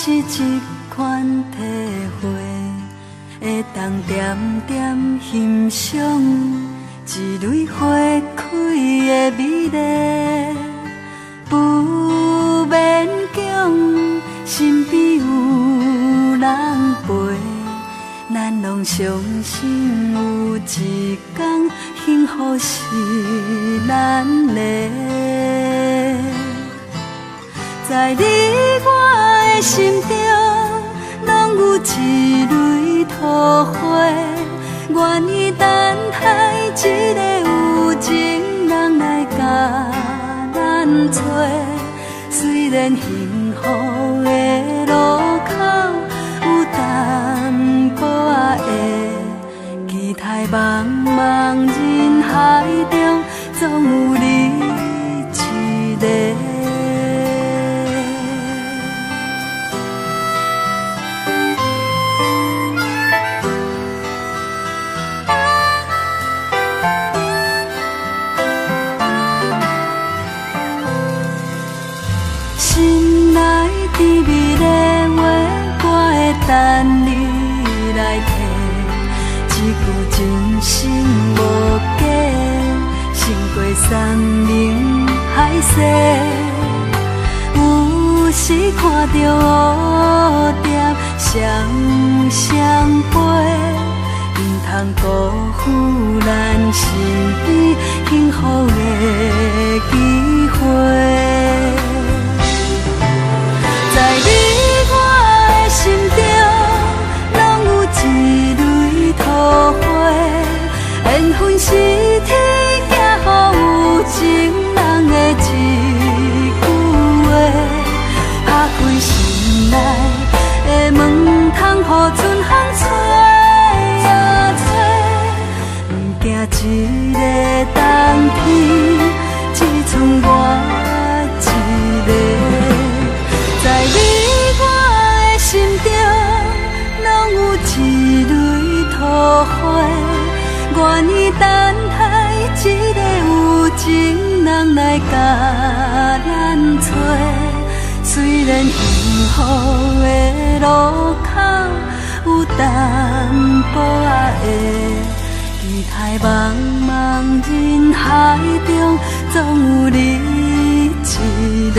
是一款体会，会当点点欣赏一蕊花开的美丽。不勉强，身边有人陪，咱拢相信有一天幸福是咱的。在你我的心中，拢有一蕊桃花，愿意等待一个有情人来甲咱找。虽然幸福的路口有淡薄仔的，期待茫茫人海中，总有你一个。心内甜蜜的话，我会等你来提。一句真心无假，胜过山盟海誓。有时看着蝴蝶双双飞，唔通辜负咱身边幸福的机会。在你我的心中，拢有一蕊桃花，缘分是天寄予有情人的一句话，打开心内的门，通予春风吹呀吹，不惊一个冬天只剩我一个。在你我的心中，拢有一蕊桃花，愿意等待一个有情人来甲咱找。虽然幸福的路口有淡薄仔的，期待茫茫人海中，总有你一个。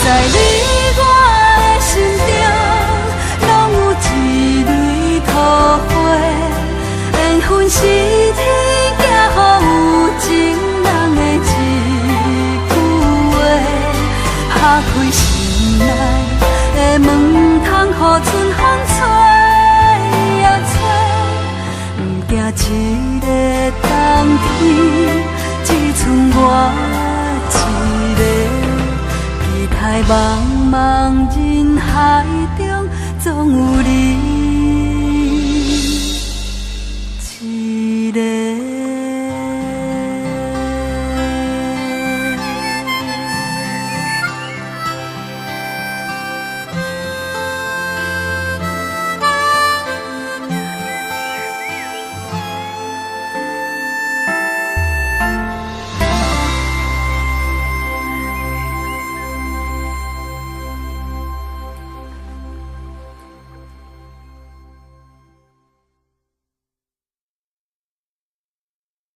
在你我的心中，拢有一蕊桃花，缘分是天寄予有情人的一句话，打开心内的门，通予春风吹呀吹，不惊一个冬天只剩我一个。在茫茫人海中，总有你一个。